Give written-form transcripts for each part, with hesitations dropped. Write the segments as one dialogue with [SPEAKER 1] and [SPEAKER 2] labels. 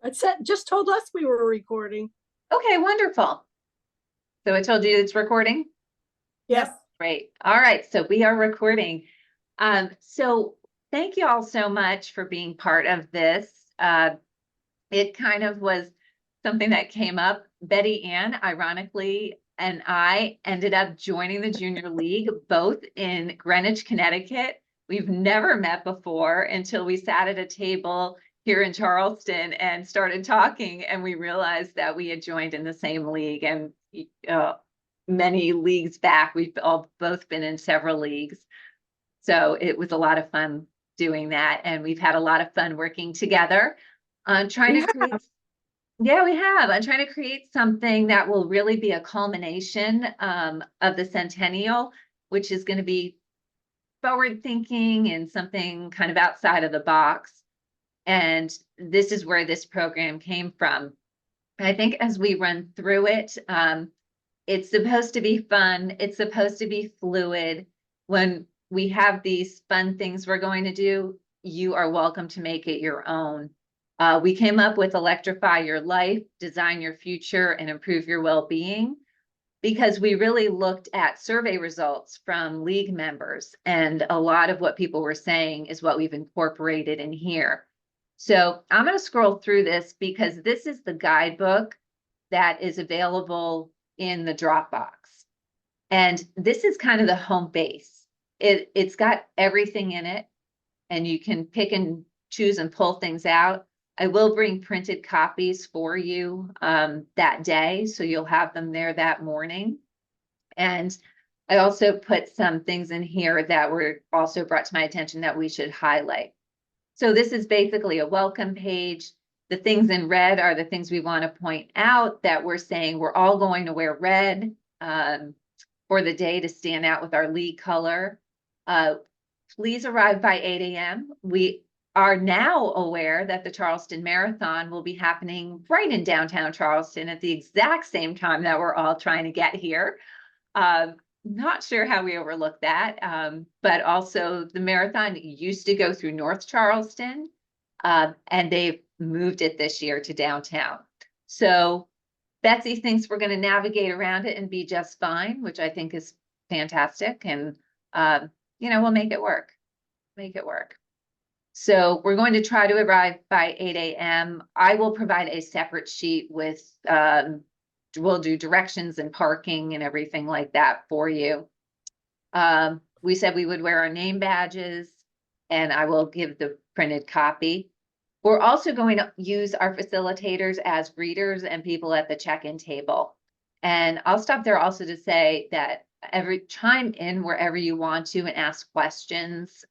[SPEAKER 1] It said, just told us we were recording.
[SPEAKER 2] Okay, wonderful. So I told you it's recording?
[SPEAKER 1] Yes.
[SPEAKER 2] Great. All right, so we are recording. So thank you all so much for being part of this. It kind of was something that came up. Betty Ann, ironically, and I ended up joining the Junior League, both in Greenwich, Connecticut. We've never met before until we sat at a table here in Charleston and started talking, and we realized that we had joined in the same league. And many leagues back, we've both been in several leagues. So it was a lot of fun doing that, and we've had a lot of fun working together on trying to create. Yeah, we have. I'm trying to create something that will really be a culmination of the centennial, which is going to be forward thinking and something kind of outside of the box. And this is where this program came from. I think as we run through it, it's supposed to be fun. It's supposed to be fluid. When we have these fun things we're going to do, you are welcome to make it your own. We came up with Electrify Your Life, Design Your Future, and Improve Your Well-Being, because we really looked at survey results from league members, and a lot of what people were saying is what we've incorporated in here. So I'm going to scroll through this because this is the guidebook that is available in the Dropbox. And this is kind of the home base. It's got everything in it, and you can pick and choose and pull things out. I will bring printed copies for you that day, so you'll have them there that morning. And I also put some things in here that were also brought to my attention that we should highlight. So this is basically a welcome page. The things in red are the things we want to point out, that we're saying we're all going to wear red for the day to stand out with our league color. Please arrive by 8 a.m. We are now aware that the Charleston Marathon will be happening right in downtown Charleston at the exact same time that we're all trying to get here. Not sure how we overlooked that, but also the marathon used to go through North Charleston, and they've moved it this year to downtown. So Betsy thinks we're going to navigate around it and be just fine, which I think is fantastic. And, we'll make it work. Make it work. So we're going to try to arrive by 8 a.m. I will provide a separate sheet with, we'll do directions and parking and everything like that for you. We said we would wear our name badges, and I will give the printed copy. We're also going to use our facilitators as greeters and people at the check-in table. And I'll stop there also to say that chime in wherever you want to and ask questions.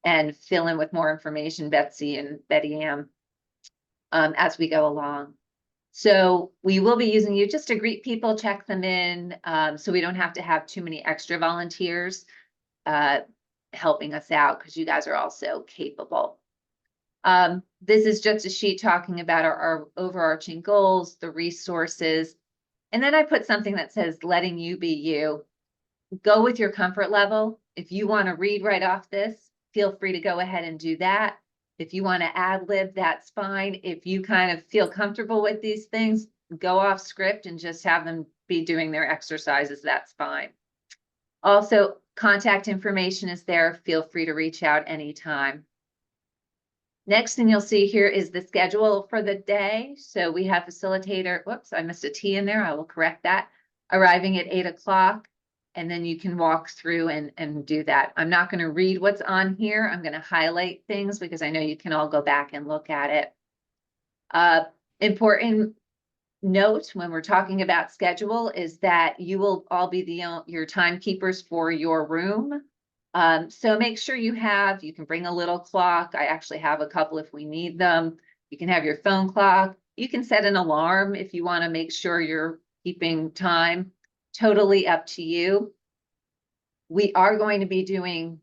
[SPEAKER 2] And fill in with more information, Betsy and Betty Ann, as we go along. So we will be using you just to greet people, check them in, so we don't have to have too many extra volunteers helping us out, because you guys are also capable. This is just a sheet talking about our overarching goals, the resources, and then I put something that says letting you be you. Go with your comfort level. If you want to read right off this, feel free to go ahead and do that. If you want to ad lib, that's fine. If you kind of feel comfortable with these things, go off script and just have them be doing their exercises, that's fine. Also, contact information is there. Feel free to reach out anytime. Next thing you'll see here is the schedule for the day. So we have facilitator, whoops, I missed a T in there. I will correct that. Arriving at 8 o'clock. And then you can walk through and do that. I'm not going to read what's on here. I'm going to highlight things because I know you can all go back and look at it. Important note when we're talking about schedule is that you will all be your timekeepers for your room. So make sure you can bring a little clock. I actually have a couple if we need them. You can have your phone clock. You can set an alarm if you want to make sure you're keeping time. Totally up to you. We are going to be doing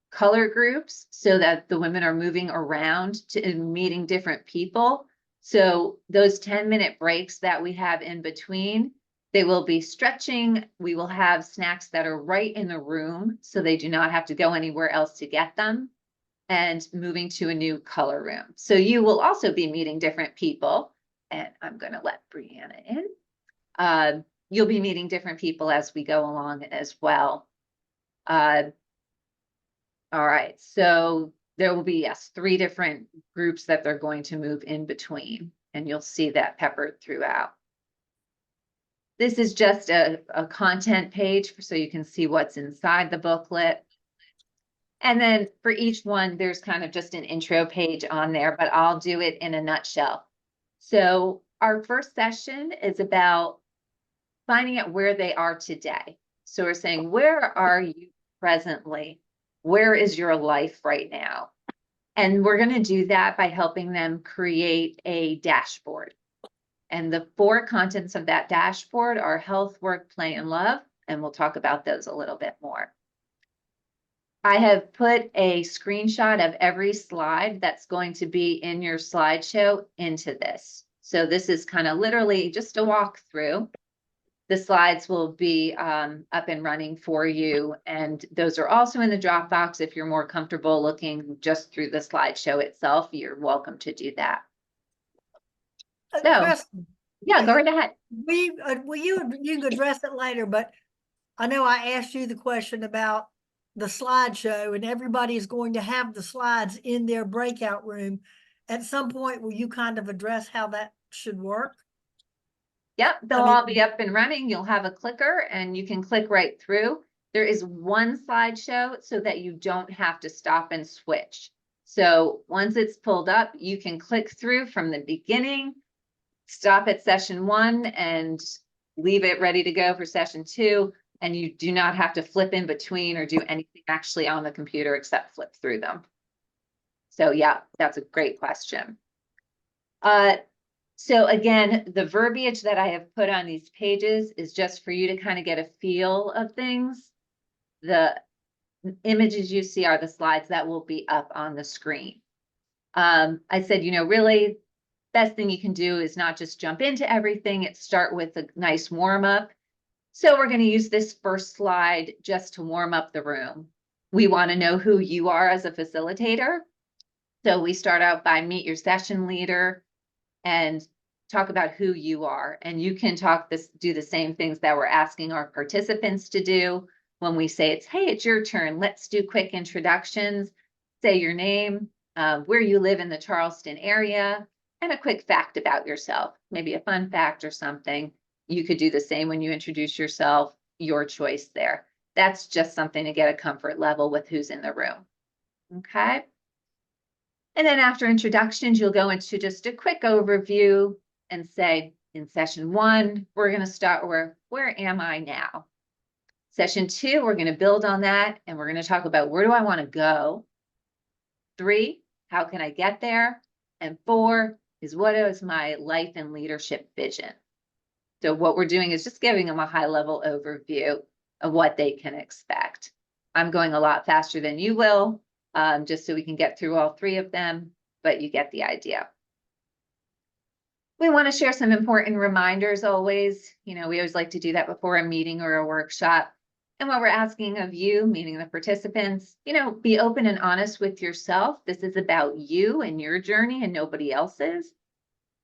[SPEAKER 2] color groups so that the women are moving around to meeting different people. So those 10-minute breaks that we have in between, they will be stretching. We will have snacks that are right in the room, so they do not have to go anywhere else to get them. and moving to a new color room. So you will also be meeting different people, and I'm going to let Brianna in. You'll be meeting different people as we go along as well. All right, so there will be, yes, 3 different groups that they're going to move in between, and you'll see that peppered throughout. This is just a content page so you can see what's inside the booklet. And then for each one, there's kind of just an intro page on there, but I'll do it in a nutshell. So our first session is about finding out where they are today. So we're saying, where are you presently? Where is your life right now? And we're going to do that by helping them create a dashboard. And the 4 contents of that dashboard are health, work, play, and love. And we'll talk about those a little bit more. I have put a screenshot of every slide that's going to be in your slideshow into this. So this is kind of literally just a walkthrough. The slides will be up and running for you. And those are also in the Dropbox. If you're more comfortable looking just through the slideshow itself, you're welcome to do that. So,
[SPEAKER 3] Kristen,
[SPEAKER 2] yeah, go right ahead.
[SPEAKER 3] you can address it later, but I know I asked you the question about the slideshow, and everybody is going to have the slides in their breakout room. At some point, will you kind of address how that should work?
[SPEAKER 2] Yep, they'll all be up and running. You'll have a clicker and you can click right through. There is one slideshow so that you don't have to stop and switch. So once it's pulled up, you can click through from the beginning, stop at session 1 and leave it ready to go for session 2. And you do not have to flip in between or do anything actually on the computer except flip through them. So yeah, that's a great question. So again, the verbiage that I have put on these pages is just for you to kind of get a feel of things. The images you see are the slides that will be up on the screen. I said, really, best thing you can do is not just jump into everything. It's start with a nice warm up. So we're going to use this first slide just to warm up the room. We want to know who you are as a facilitator. So we start out by meet your session leader and talk about who you are. And you can do the same things that we're asking our participants to do when we say hey, it's your turn. Let's do quick introductions. Say your name, where you live in the Charleston area, and a quick fact about yourself, maybe a fun fact or something. You could do the same when you introduce yourself, your choice there. That's just something to get a comfort level with who's in the room. Okay. And then after introductions, you'll go into just a quick overview and say, in session 1, we're going to start where am I now? Session 2, we're going to build on that and we're going to talk about where do I want to go? 3, how can I get there? And 4 is what is my life and leadership vision? So what we're doing is just giving them a high level overview of what they can expect. I'm going a lot faster than you will, just so we can get through all 3 of them, but you get the idea. We want to share some important reminders always. We always like to do that before a meeting or a workshop. And what we're asking of you, meaning the participants, be open and honest with yourself. This is about you and your journey and nobody else's.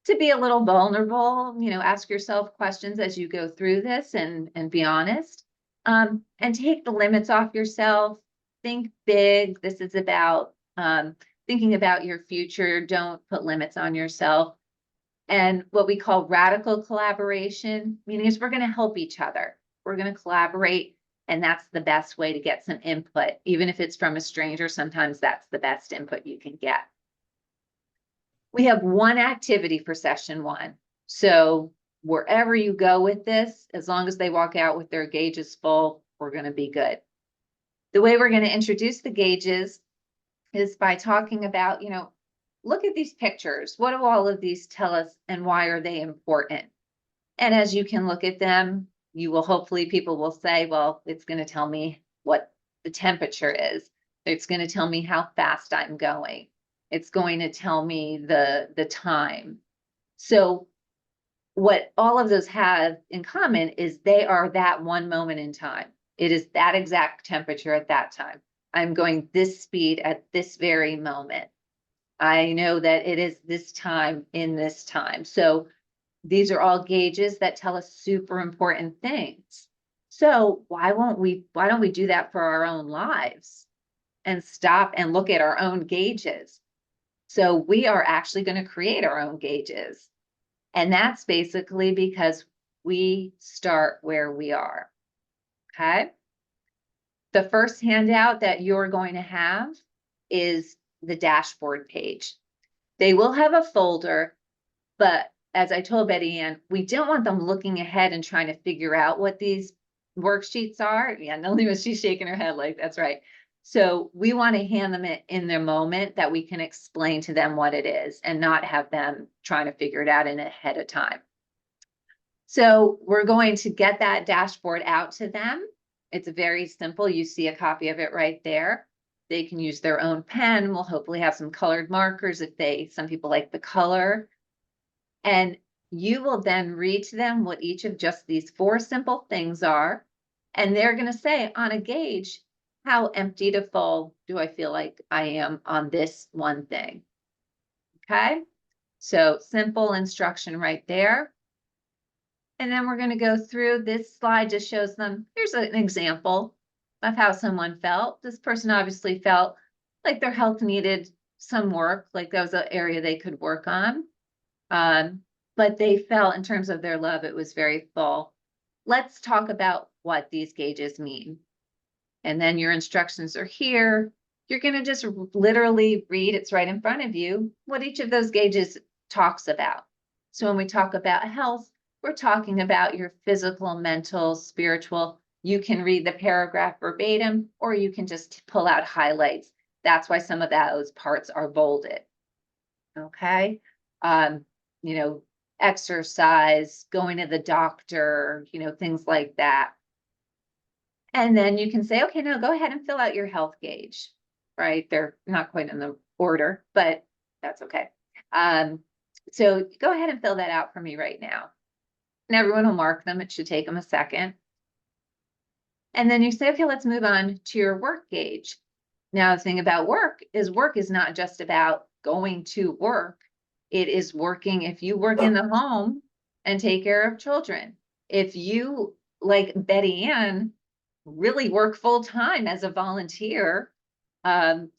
[SPEAKER 2] To be a little vulnerable, ask yourself questions as you go through this and be honest. And take the limits off yourself. Think big. This is about thinking about your future. Don't put limits on yourself. And what we call radical collaboration, meaning is we're going to help each other. We're going to collaborate. And that's the best way to get some input. Even if it's from a stranger, sometimes that's the best input you can get. We have one activity for session 1. So wherever you go with this, as long as they walk out with their gauges full, we're going to be good. The way we're going to introduce the gauges is by talking about, look at these pictures. What do all of these tell us and why are they important? And as you can look at them, people will say, well, it's going to tell me what the temperature is. It's going to tell me how fast I'm going. It's going to tell me the time. So what all of those have in common is they are that one moment in time. It is that exact temperature at that time. I'm going this speed at this very moment. I know that it is this time in this time. So these are all gauges that tell us super important things. So why don't we do that for our own lives and stop and look at our own gauges? So we are actually going to create our own gauges. And that's basically because we start where we are. Okay. The first handout that you're going to have is the dashboard page. They will have a folder, but as I told Betty Ann, we don't want them looking ahead and trying to figure out what these worksheets are. Yeah, Nalima, she's shaking her head like, that's right. So we want to hand them in their moment that we can explain to them what it is and not have them trying to figure it out in ahead of time. So we're going to get that dashboard out to them. It's very simple. You see a copy of it right there. They can use their own pen. We'll hopefully have some colored markers if some people like the color. And you will then read to them what each of just these 4 simple things are. And they're going to say on a gauge, how empty to full do I feel like I am on this one thing? Okay. So simple instruction right there. And then we're going to go through this slide, just shows them, here's an example of how someone felt. This person obviously felt like their health needed some work, like that was an area they could work on. But they felt in terms of their love, it was very full. Let's talk about what these gauges mean. And then your instructions are here. You're going to just literally read, it's right in front of you, what each of those gauges talks about. So when we talk about health, we're talking about your physical, mental, spiritual. You can read the paragraph verbatim, or you can just pull out highlights. That's why some of those parts are bolded. Okay. Exercise, going to the doctor, things like that. And then you can say, okay, now go ahead and fill out your health gauge, right? They're not quite in the order, but that's okay. So go ahead and fill that out for me right now. And everyone will mark them. It should take them a second. And then you say, okay, let's move on to your work gauge. Now, the thing about work is not just about going to work. It is working. If you work in the home and take care of children, if you, like Betty Ann, really work full time as a volunteer,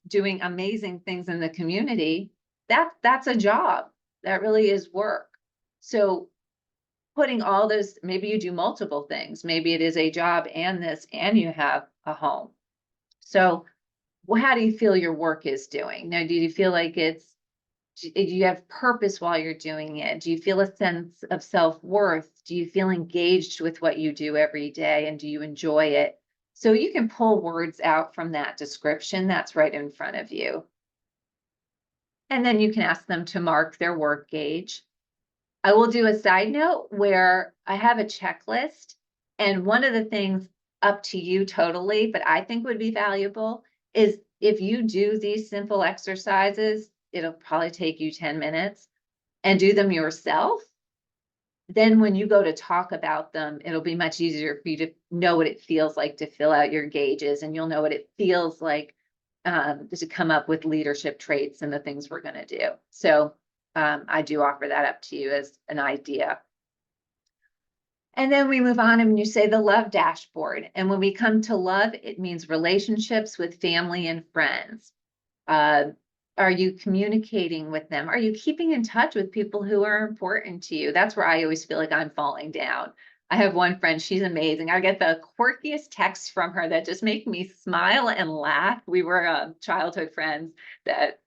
[SPEAKER 2] doing amazing things in the community, that's a job. That really is work. So putting all those, maybe you do multiple things. Maybe it is a job and this, and you have a home. So how do you feel your work is doing? Now, do you feel like do you have purpose while you're doing it? Do you feel a sense of self-worth? Do you feel engaged with what you do every day? And do you enjoy it? So you can pull words out from that description that's right in front of you. And then you can ask them to mark their work gauge. I will do a side note where I have a checklist, and one of the things, up to you totally, but I think would be valuable, is if you do these simple exercises, it'll probably take you 10 minutes, and do them yourself. Then when you go to talk about them, it'll be much easier for you to know what it feels like to fill out your gauges, and you'll know what it feels like to come up with leadership traits and the things we're going to do. So I do offer that up to you as an idea. And then we move on and you say the love dashboard. And when we come to love, it means relationships with family and friends. Are you communicating with them? Are you keeping in touch with people who are important to you? That's where I always feel like I'm falling down. I have one friend, she's amazing. I get the quirkiest texts from her that just make me smile and laugh. We were childhood friends that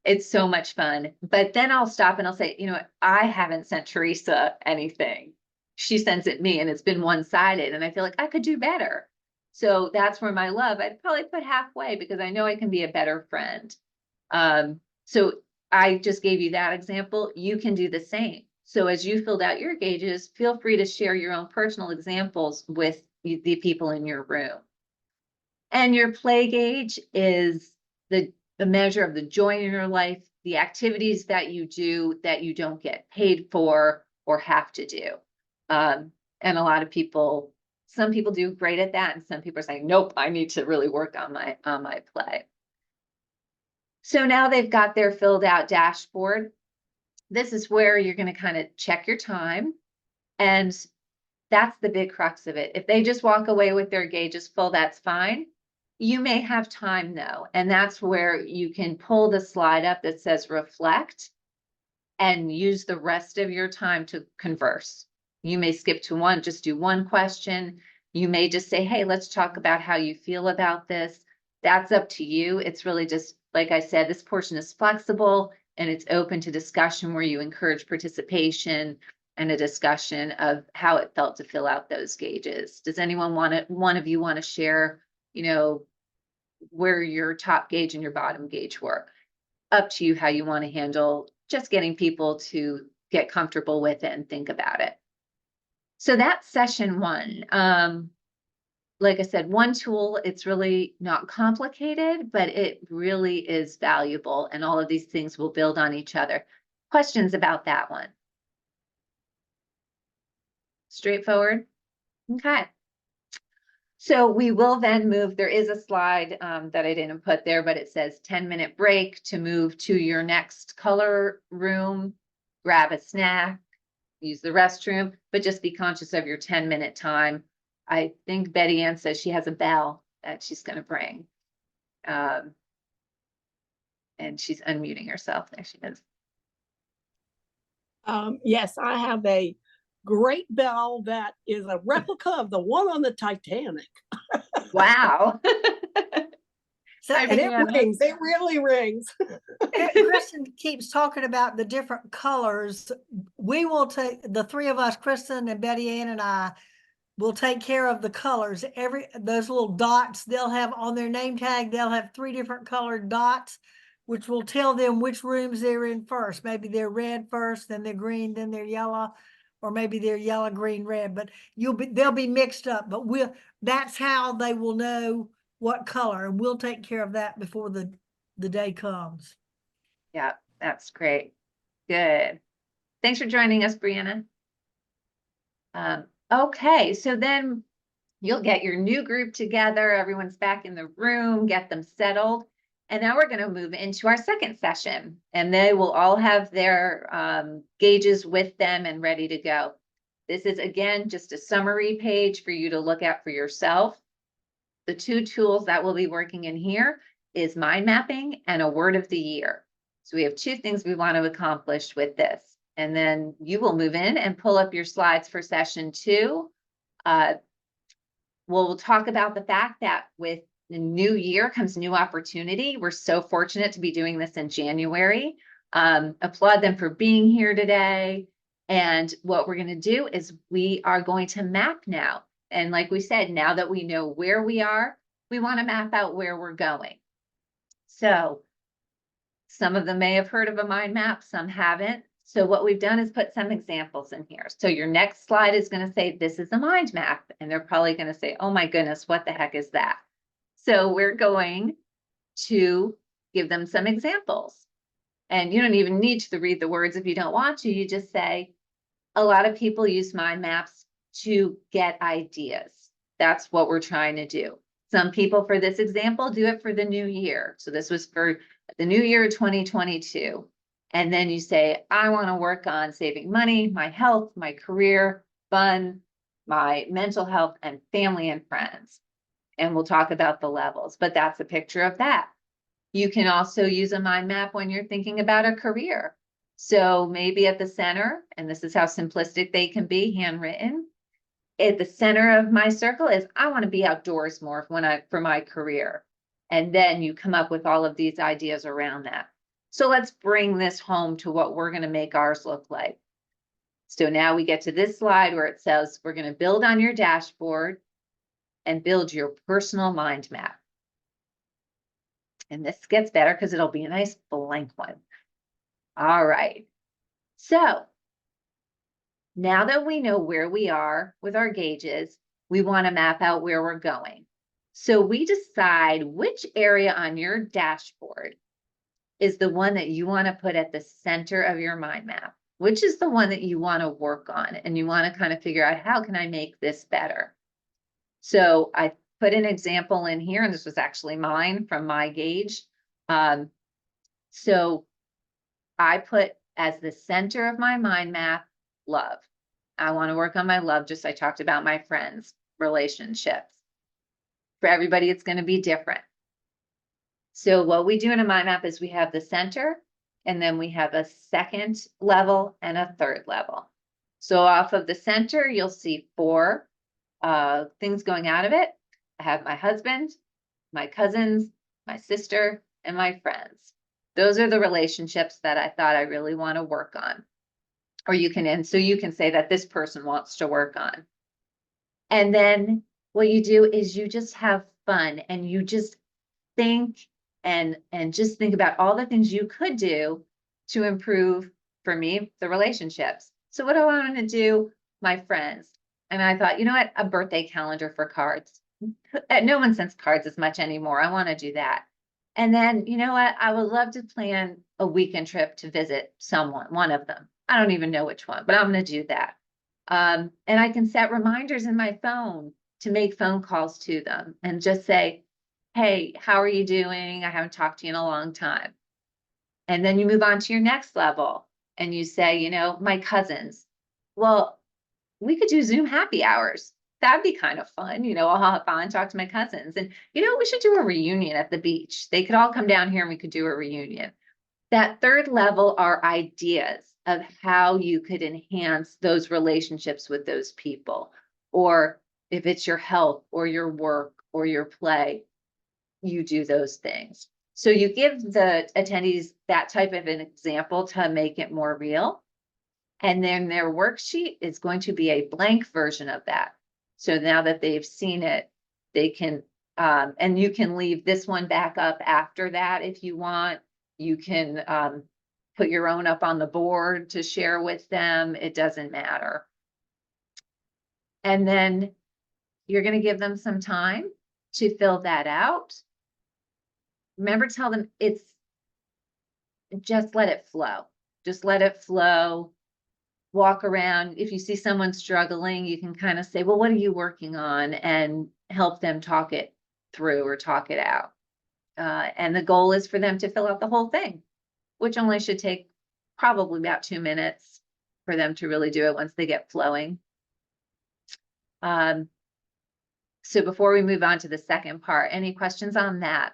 [SPEAKER 2] it's so much fun. But then I'll stop and I'll say, I haven't sent Teresa anything. She sends it me and it's been one-sided and I feel like I could do better. So that's where my love, I'd probably put halfway because I know I can be a better friend. So I just gave you that example. You can do the same. So as you filled out your gauges, feel free to share your own personal examples with the people in your room. And your play gauge is the measure of the joy in your life, the activities that you do that you don't get paid for or have to do. And a lot of people some people do great at that, and some people are saying, nope, I need to really work on my play. So now they've got their filled out dashboard. This is where you're going to kind of check your time. And that's the big crux of it. If they just walk away with their gauges full, that's fine. You may have time though. And that's where you can pull the slide up that says reflect and use the rest of your time to converse. You may skip to one, just do one question. You may just say, hey, let's talk about how you feel about this. That's up to you. It's really just, like I said, this portion is flexible and it's open to discussion where you encourage participation and a discussion of how it felt to fill out those gauges. Does anyone one of you want to share, where your top gauge and your bottom gauge were? Up to you how you want to handle just getting people to get comfortable with it and think about it. So that's session one. Like I said, one tool, it's really not complicated, but it really is valuable. And all of these things will build on each other. Questions about that one? Straightforward? Okay. So we will then move, there is a slide that I didn't put there, but it says 10-minute break to move to your next color room, grab a snack, use the restroom, but just be conscious of your 10-minute time. I think Betty Ann says she has a bell that she's going to bring. And she's unmuting herself. There she is.
[SPEAKER 1] Yes, I have a great bell that is a replica of the one on the Titanic.
[SPEAKER 2] Wow.
[SPEAKER 3] So,
[SPEAKER 1] And it rings, it really rings.
[SPEAKER 3] Kristen keeps talking about the different colors. We will take, the three of us, Kristen and Betty Ann and I, will take care of the colors. Those little dots they'll have on their name tag, they'll have 3 different colored dots, which will tell them which rooms they're in first. Maybe they're red first, then they're green, then they're yellow, or maybe they're yellow, green, red. But they'll be mixed up. But that's how they will know what color, and we'll take care of that before the day comes.
[SPEAKER 2] Yeah, that's great. Good. Thanks for joining us, Brianna. Okay, so then you'll get your new group together. Everyone's back in the room, get them settled. And now we're going to move into our second session, and they will all have their gauges with them and ready to go. This is, again, just a summary page for you to look at for yourself. The 2 tools that we'll be working in here is mind mapping and a word of the year. So we have 2 things we want to accomplish with this. And then you will move in and pull up your slides for session 2. We'll talk about the fact that with the new year comes new opportunity. We're so fortunate to be doing this in January. Applaud them for being here today. And what we're going to do is we are going to map now. And like we said, now that we know where we are, we want to map out where we're going. So some of them may have heard of a mind map, some haven't. So what we've done is put some examples in here. So your next slide is going to say, this is a mind map. And they're probably going to say, oh my goodness, what the heck is that? So we're going to give them some examples. And you don't even need to read the words if you don't want to. You just say, a lot of people use mind maps to get ideas. That's what we're trying to do. Some people, for this example, do it for the new year. So this was for the new year 2022. And then you say, I want to work on saving money, my health, my career, fun, my mental health, and family and friends. And we'll talk about the levels, but that's a picture of that. You can also use a mind map when you're thinking about a career. So maybe at the center, and this is how simplistic they can be, handwritten, at the center of my circle is, I want to be outdoors more for my career. And then you come up with all of these ideas around that. So let's bring this home to what we're going to make ours look like. So now we get to this slide where it says, we're going to build on your dashboard and build your personal mind map. And this gets better because it'll be a nice blank one. All right. So now that we know where we are with our gauges, we want to map out where we're going. So we decide which area on your dashboard is the one that you want to put at the center of your mind map, which is the one that you want to work on, and you want to kind of figure out, how can I make this better? So I put an example in here, and this was actually mine from my gauge. So I put as the center of my mind map, love. I want to work on my love, just I talked about my friends, relationships. For everybody, it's going to be different. So what we do in a mind map is we have the center, and then we have a second level and a third level. So off of the center, you'll see 4 things going out of it. I have my husband, my cousins, my sister, and my friends. Those are the relationships that I thought I really want to work on. Or you can, and so you can say that this person wants to work on. And then what you do is you just have fun, and you just think and just think about all the things you could do to improve, for me, the relationships. So what do I want to do? My friends. And I thought, you know what? A birthday calendar for cards. No one sends cards as much anymore. I want to do that. And then, you know what? I would love to plan a weekend trip to visit someone, one of them. I don't even know which one, but I'm going to do that. And I can set reminders in my phone to make phone calls to them and just say, hey, how are you doing? I haven't talked to you in a long time. And then you move on to your next level and you say, you know, my cousins. Well, we could do Zoom happy hours. That'd be kind of fun. You know, I'll hop on and talk to my cousins. And, you know, we should do a reunion at the beach. They could all come down here and we could do a reunion. That third level are ideas of how you could enhance those relationships with those people. Or if it's your health or your work or your play, you do those things. So you give the attendees that type of an example to make it more real. And then their worksheet is going to be a blank version of that. So now that they've seen it, they can, and you can leave this one back up after that if you want. You can put your own up on the board to share with them. It doesn't matter. And then you're going to give them some time to fill that out. Remember, tell them it's just let it flow. Just let it flow. Walk around. If you see someone struggling, you can kind of say, well, what are you working on? And help them talk it through or talk it out. And the goal is for them to fill out the whole thing, which only should take probably about 2 minutes for them to really do it once they get flowing. So before we move on to the second part, any questions on that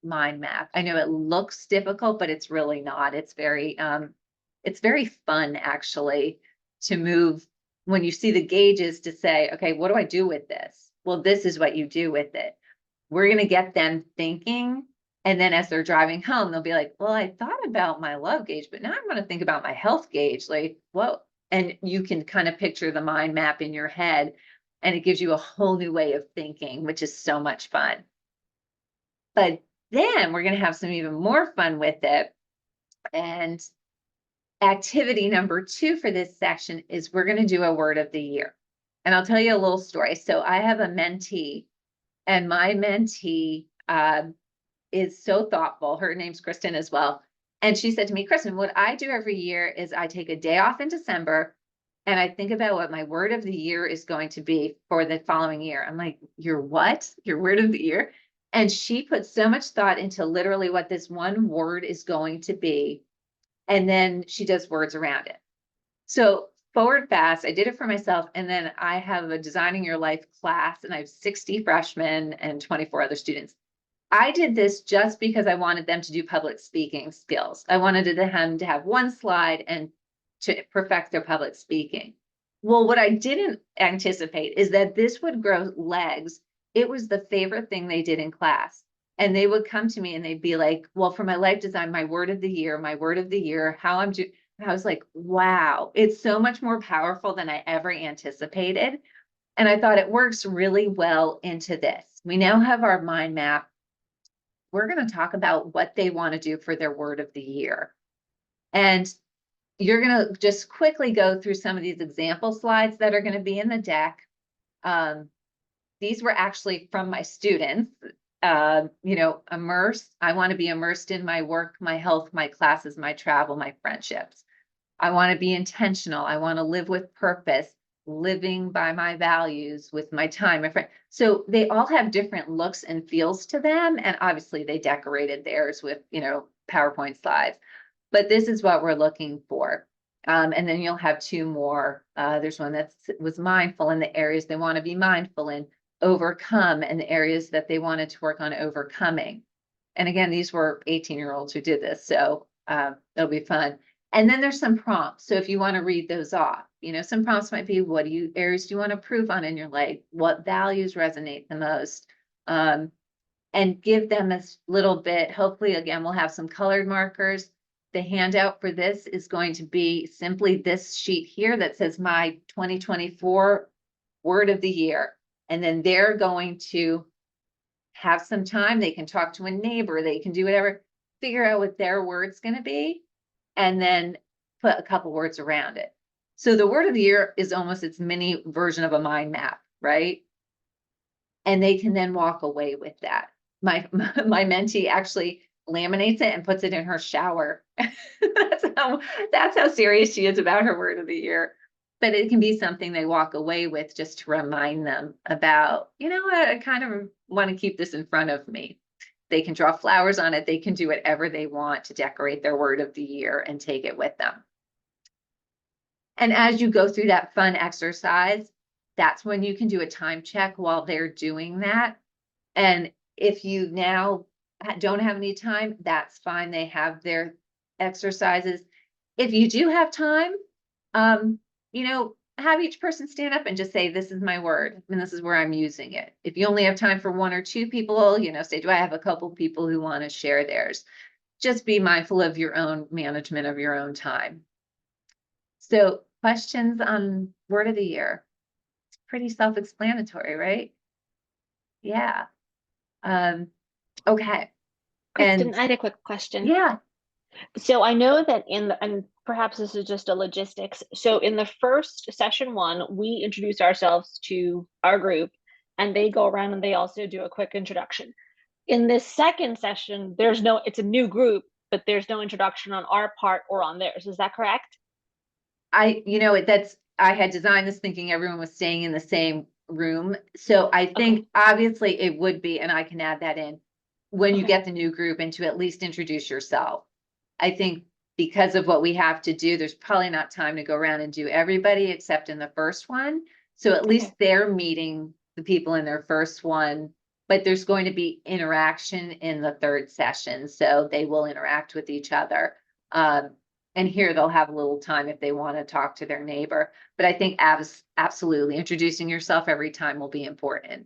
[SPEAKER 2] mind map? I know it looks difficult, but it's really not. It's very fun actually to move when you see the gauges to say, okay, what do I do with this? Well, this is what you do with it. We're going to get them thinking. And then as they're driving home, they'll be like, well, I thought about my love gauge, but now I'm going to think about my health gauge. Like, whoa. And you can kind of picture the mind map in your head, and it gives you a whole new way of thinking, which is so much fun. But then we're going to have some even more fun with it. And activity number 2 for this section is we're going to do a word of the year. And I'll tell you a little story. So I have a mentee, and my mentee is so thoughtful. Her name's Kristen as well. And she said to me, Kristen, what I do every year is I take a day off in December and I think about what my word of the year is going to be for the following year. I'm like, your what? Your word of the year? And she put so much thought into literally what this one word is going to be. And then she does words around it. So forward fast, I did it for myself. And then I have a Designing Your Life class, and I have 60 freshmen and 24 other students. I did this just because I wanted them to do public speaking skills. I wanted them to have one slide and to perfect their public speaking. Well, what I didn't anticipate is that this would grow legs. It was the favorite thing they did in class. And they would come to me and they'd be like, well, for my life design, my word of the year, how I'm doing. And I was like, wow, it's so much more powerful than I ever anticipated. And I thought it works really well into this. We now have our mind map. We're going to talk about what they want to do for their word of the year. And you're going to just quickly go through some of these example slides that are going to be in the deck. These were actually from my students. Immerse. I want to be immersed in my work, my health, my classes, my travel, my friendships. I want to be intentional. I want to live with purpose. living by my values with my time, my friend. So they all have different looks and feels to them. And obviously they decorated theirs with, PowerPoint slides, but this is what we're looking for. And then you'll have two more. There's one that was mindful in the areas they want to be mindful in, overcome, and the areas that they wanted to work on overcoming. And again, these were 18-year-olds who did this, so it'll be fun. And then there's some prompts. So if you want to read those off, some prompts might be, what areas do you want to improve on in your life? What values resonate the most? And give them a little bit. Hopefully, again, we'll have some colored markers. The handout for this is going to be simply this sheet here that says my 2024 word of the year. And then they're going to have some time. They can talk to a neighbor. They can do whatever, figure out what their word's going to be, and then put a couple words around it. So the word of the year is almost its mini version of a mind map, right? And they can then walk away with that. My mentee actually laminates it and puts it in her shower. that's how serious she is about her word of the year. But it can be something they walk away with just to remind them about, I kind of want to keep this in front of me. They can draw flowers on it. They can do whatever they want to decorate their word of the year and take it with them. And as you go through that fun exercise, that's when you can do a time check while they're doing that. And if you now don't have any time, that's fine. They have their exercises. If you do have time, have each person stand up and just say, this is my word, and this is where I'm using it. If you only have time for one or two people, say, do I have a couple people who want to share theirs? Just be mindful of your own management of your own time. So questions on word of the year? It's pretty self-explanatory, right? Yeah. Okay.
[SPEAKER 4] Kristen, I had a quick question.
[SPEAKER 2] Yeah.
[SPEAKER 4] So I know that and perhaps this is just a logistics. So in the first session 1, we introduce ourselves to our group, and they go around and they also do a quick introduction. In this second session, it's a new group, but there's no introduction on our part or on theirs. Is that correct?
[SPEAKER 2] I had designed this thinking everyone was staying in the same room. So I think obviously it would be, and I can add that in when you get the new group, and to at least introduce yourself. I think because of what we have to do, there's probably not time to go around and do everybody except in the first one. So at least they're meeting the people in their first one, but there's going to be interaction in the third session. So they will interact with each other. And here they'll have a little time if they want to talk to their neighbor. But I think absolutely introducing yourself every time will be important.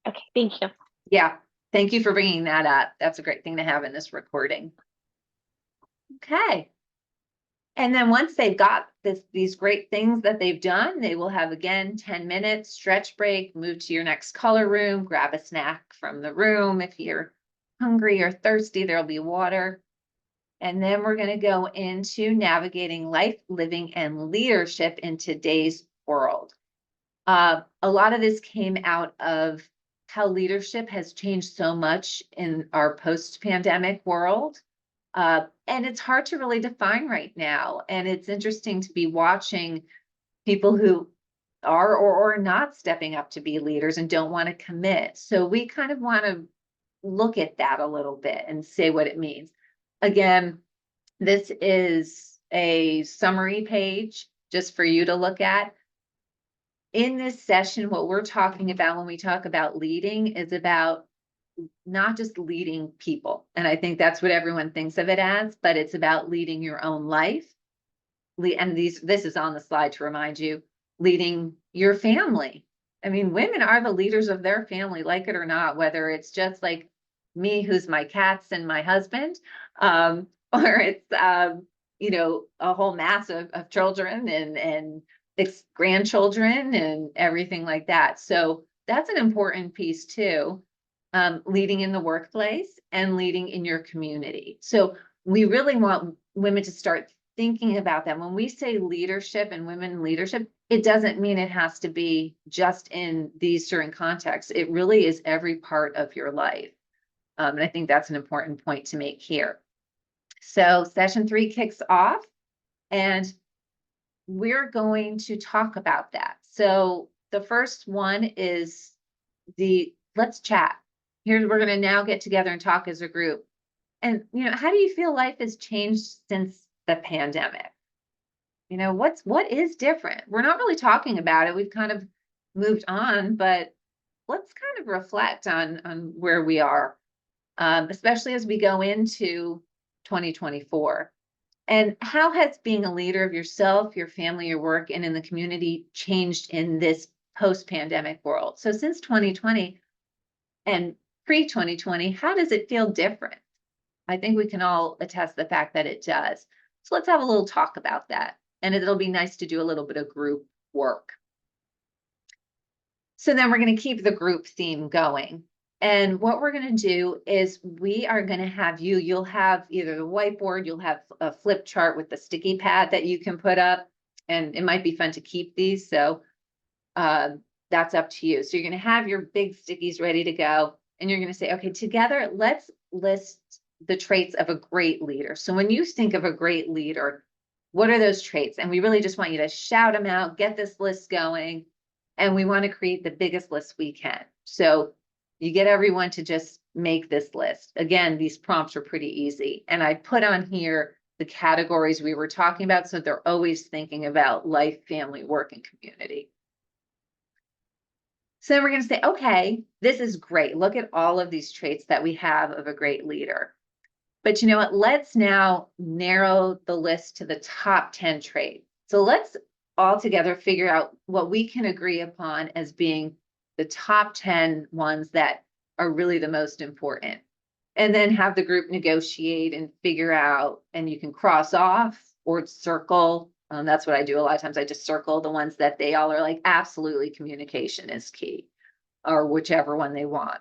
[SPEAKER 4] Okay, thank you.
[SPEAKER 2] Yeah, thank you for bringing that up. That's a great thing to have in this recording. Okay. And then once they've got these great things that they've done, they will have, again, 10 minutes, stretch break, move to your next color room, grab a snack from the room. If you're hungry or thirsty, there'll be water. And then we're going to go into navigating life, living, and leadership in today's world. A lot of this came out of how leadership has changed so much in our post-pandemic world. And it's hard to really define right now. And it's interesting to be watching people who are or not stepping up to be leaders and don't want to commit. So we kind of want to look at that a little bit and say what it means. Again, this is a summary page just for you to look at. In this session, what we're talking about when we talk about leading is about not just leading people. And I think that's what everyone thinks of it as, but it's about leading your own life. And this is on the slide to remind you, leading your family. I mean, women are the leaders of their family, like it or not, whether it's just like me, who's my cats and my husband, or it's, a whole mass of children and grandchildren and everything like that. So that's an important piece too. Leading in the workplace and leading in your community. So we really want women to start thinking about that. When we say leadership and women leadership, it doesn't mean it has to be just in these certain contexts. It really is every part of your life. And I think that's an important point to make here. So session 3 kicks off, and we're going to talk about that. So the first one is let's chat. We're going to now get together and talk as a group. And, how do you feel life has changed since the pandemic? What is different? We're not really talking about it. We've kind of moved on, but let's kind of reflect on where we are, especially as we go into 2024. And how has being a leader of yourself, your family, your work, and in the community changed in this post-pandemic world? So since 2020 and pre-2020, how does it feel different? I think we can all attest the fact that it does. So let's have a little talk about that. And it'll be nice to do a little bit of group work. So then we're going to keep the group theme going. And what we're going to do is we are going to have you'll have either the whiteboard, you'll have a flip chart with the sticky pad that you can put up. And it might be fun to keep these. So that's up to you. So you're going to have your big stickies ready to go. And you're going to say, okay, together, let's list the traits of a great leader. So when you think of a great leader, what are those traits? And we really just want you to shout them out, get this list going. And we want to create the biggest list we can. So you get everyone to just make this list. Again, these prompts are pretty easy. And I put on here the categories we were talking about, so they're always thinking about life, family, work, and community. So then we're going to say, okay, this is great. Look at all of these traits that we have of a great leader. But you know what? Let's now narrow the list to the top 10 traits. So let's all together figure out what we can agree upon as being the top 10 ones that are really the most important. And then have the group negotiate and figure out, and you can cross off or circle. That's what I do a lot of times. I just circle the ones that they all are like, absolutely communication is key, or whichever one they want.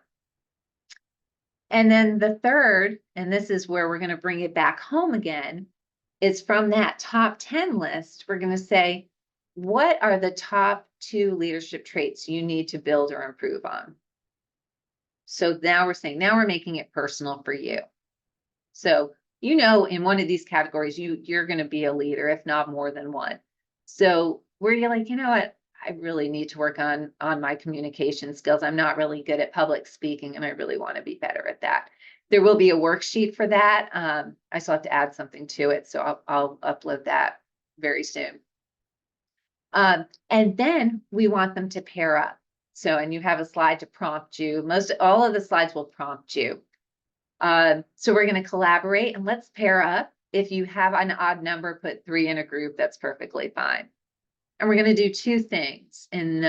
[SPEAKER 2] And then the third, and this is where we're going to bring it back home again, is from that top 10 list, we're going to say, what are the top 2 leadership traits you need to build or improve on? So now we're making it personal for you. So, in one of these categories, you're going to be a leader, if not more than one. So where you're like, you know what? I really need to work on my communication skills. I'm not really good at public speaking, and I really want to be better at that. There will be a worksheet for that. I still have to add something to it, so I'll upload that very soon. And then we want them to pair up. So, and you have a slide to prompt you. All of the slides will prompt you. So we're going to collaborate, and let's pair up. If you have an odd number, put 3 in a group. That's perfectly fine. And we're going to do 2 things in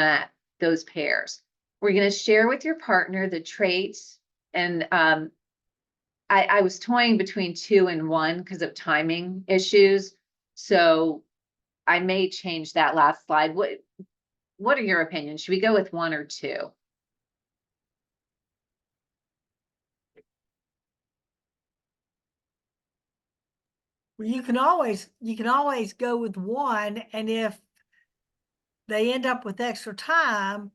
[SPEAKER 2] those pairs. We're going to share with your partner the traits. And I was toying between 2 and 1 because of timing issues. So I may change that last slide. What are your opinions? Should we go with 1 or 2?
[SPEAKER 3] Well, you can always go with 1, and if they end up with extra time,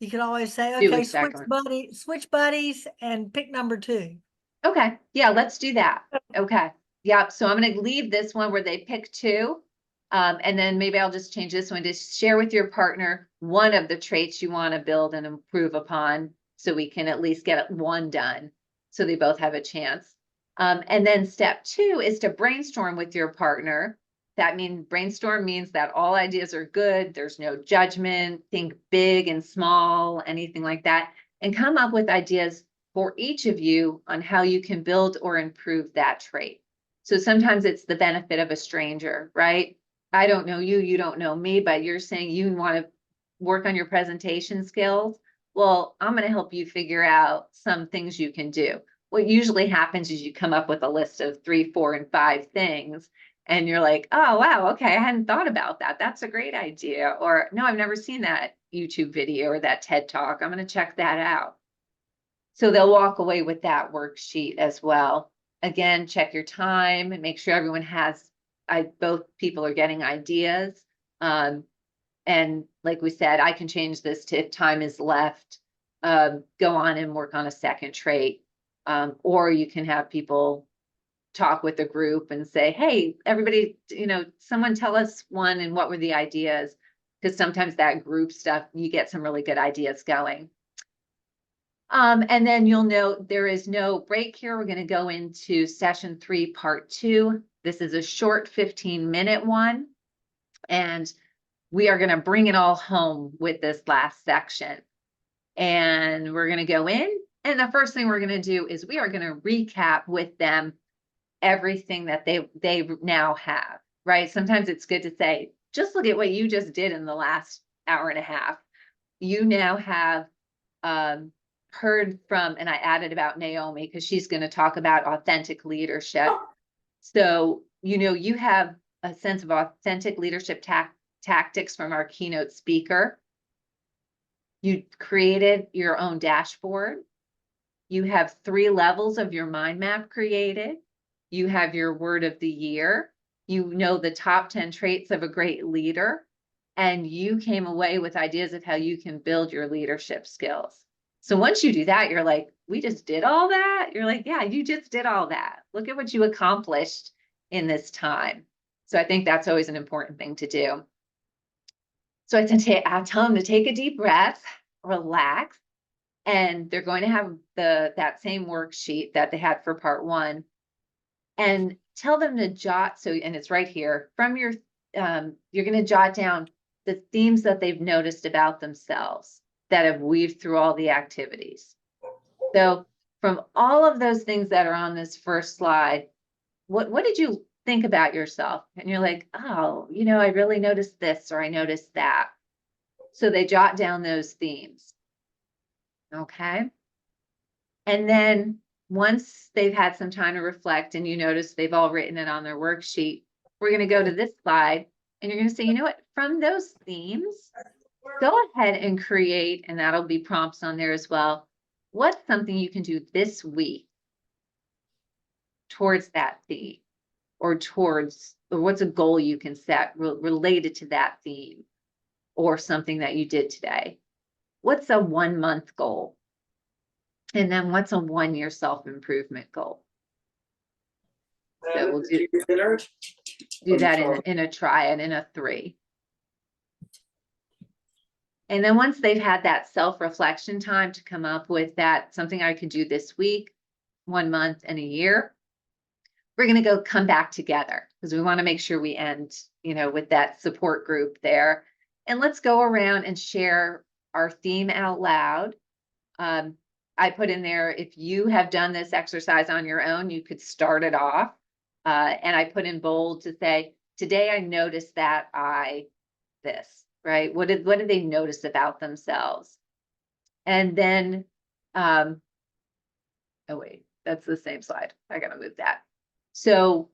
[SPEAKER 3] you can always say,
[SPEAKER 2] Do
[SPEAKER 3] okay,
[SPEAKER 2] exactly.
[SPEAKER 3] switch buddies and pick number 2.
[SPEAKER 2] Okay, yeah, let's do that. Okay, yeah, so I'm going to leave this one where they pick 2. And then maybe I'll just change this one to share with your partner one of the traits you want to build and improve upon, so we can at least get 1 done, so they both have a chance. And then step 2 is to brainstorm with your partner. Brainstorm means that all ideas are good. There's no judgment. Think big and small, anything like that, and come up with ideas for each of you on how you can build or improve that trait. So sometimes it's the benefit of a stranger, right? I don't know you, you don't know me, but you're saying you want to work on your presentation skills. Well, I'm going to help you figure out some things you can do. What usually happens is you come up with a list of 3, 4, and 5 things, and you're like, oh, wow, okay, I hadn't thought about that. That's a great idea. Or no, I've never seen that YouTube video or that TED Talk. I'm going to check that out. So they'll walk away with that worksheet as well. Again, check your time and make sure everyone has, both people are getting ideas. And like we said, I can change this to, if time is left, go on and work on a second trait. Or you can have people talk with the group and say, hey, everybody, someone tell us one and what were the ideas. because sometimes that group stuff, you get some really good ideas going. And then you'll note there is no break here. We're going to go into session 3, part 2. This is a short 15-minute one. And we are going to bring it all home with this last section. And we're going to go in. And the first thing we're going to do is we are going to recap with them everything that they now have, right? Sometimes it's good to say, just look at what you just did in the last hour and a half. You now have heard from, and I added about Naomi because she's going to talk about authentic leadership. So, you know, you have a sense of authentic leadership tactics from our keynote speaker. You created your own dashboard. You have 3 levels of your mind map created. You have your word of the year. You know the top 10 traits of a great leader. And you came away with ideas of how you can build your leadership skills. So once you do that, you're like, we just did all that? You're like, yeah, you just did all that. Look at what you accomplished in this time. So I think that's always an important thing to do. So I tell them to take a deep breath, relax, and they're going to have that same worksheet that they had for part 1, and tell them to jot. So, and it's right here from your, you're going to jot down the themes that they've noticed about themselves that have weaved through all the activities. So from all of those things that are on this first slide, what did you think about yourself? And you're like, oh, you know, I really noticed this, or I noticed that. So they jot down those themes. Okay. And then once they've had some time to reflect and you notice they've all written it on their worksheet, we're going to go to this slide and you're going to say, you know what, from those themes, go ahead and create, and that'll be prompts on there as well. What's something you can do this week towards that theme, or what's a goal you can set related to that theme, or something that you did today? What's a 1-month goal? And then what's a 1-year self-improvement goal? So we'll do that in a triad, in a 3. And then once they've had that self-reflection time to come up with that, something I could do this week, 1 month, and a year, we're going to come back together because we want to make sure we end, you know, with that support group there. And let's go around and share our theme out loud. I put in there, if you have done this exercise on your own, you could start it off. And I put in bold to say, today I noticed that this, right? What did they notice about themselves? And then, oh wait, that's the same slide. I gotta move that. So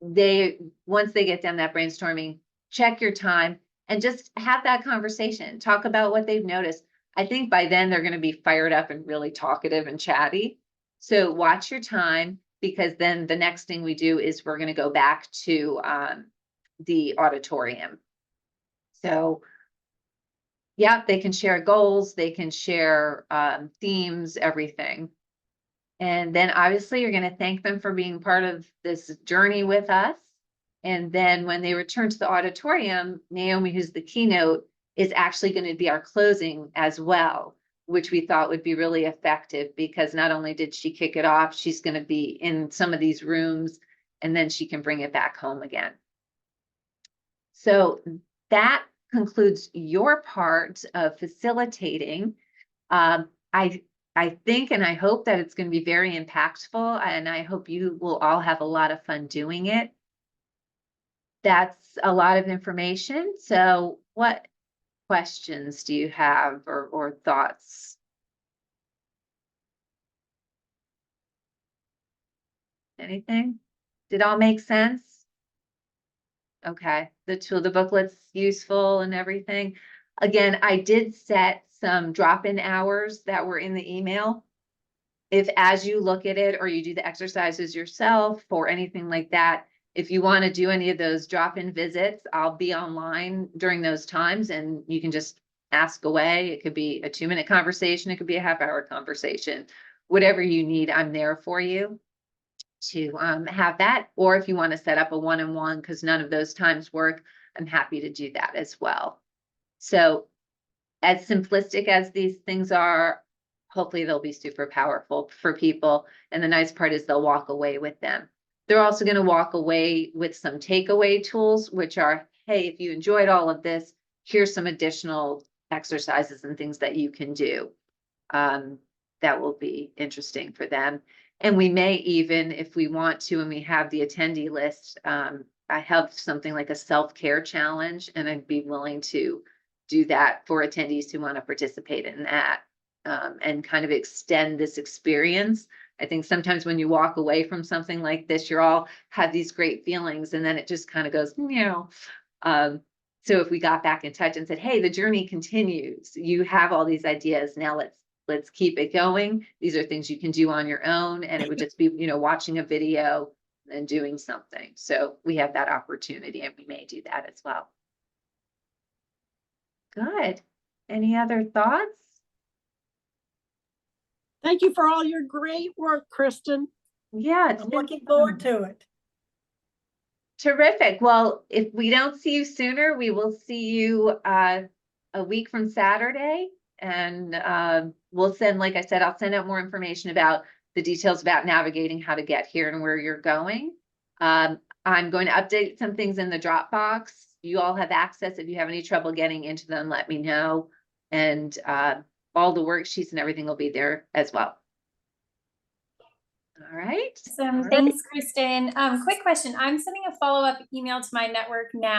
[SPEAKER 2] once they get done that brainstorming, check your time and just have that conversation. Talk about what they've noticed. I think by then they're going to be fired up and really talkative and chatty. So watch your time, because then the next thing we do is we're going to go back to the auditorium. So yeah, they can share goals, they can share themes, everything. And then obviously you're going to thank them for being part of this journey with us. And then when they return to the auditorium, Naomi, who's the keynote, is actually going to be our closing as well, which we thought would be really effective, because not only did she kick it off, she's going to be in some of these rooms, and then she can bring it back home again. So that concludes your part of facilitating. I think and I hope that it's going to be very impactful, and I hope you will all have a lot of fun doing it. That's a lot of information. So what questions do you have, or thoughts? Anything? Did all make sense? Okay, the booklet's useful and everything. Again, I did set some drop-in hours that were in the email. If as you look at it or you do the exercises yourself or anything like that, if you want to do any of those drop-in visits, I'll be online during those times and you can just ask away. It could be a 2-minute conversation. It could be a half-hour conversation. Whatever you need, I'm there for you to have that. Or if you want to set up a one-on-one, because none of those times work, I'm happy to do that as well. So as simplistic as these things are, hopefully they'll be super powerful for people. And the nice part is they'll walk away with them. They're also going to walk away with some takeaway tools, which are, hey, if you enjoyed all of this, here's some additional exercises and things that you can do. That will be interesting for them. And we may even, if we want to, and we have the attendee list, I have something like a self-care challenge, and I'd be willing to do that for attendees who want to participate in that, and kind of extend this experience. I think sometimes when you walk away from something like this, you're all have these great feelings, and then it just kind of goes, meow. So if we got back in touch and said, hey, the journey continues, you have all these ideas, now let's keep it going. These are things you can do on your own, and it would just be, watching a video and doing something. So we have that opportunity, and we may do that as well. Good. Any other thoughts?
[SPEAKER 1] Thank you for all your great work, Kristen.
[SPEAKER 2] Yeah, it's
[SPEAKER 3] I'm
[SPEAKER 2] been
[SPEAKER 3] looking forward to it.
[SPEAKER 2] terrific. Well, if we don't see you sooner, we will see you a week from Saturday. And we'll send, like I said, I'll send out more information about the details about navigating how to get here and where you're going. I'm going to update some things in the Dropbox. You all have access. If you have any trouble getting into them, let me know. And all the worksheets and everything will be there as well. All right.
[SPEAKER 5] Awesome. Thanks, Kristen. Quick question. I'm sending a follow-up email to my network now.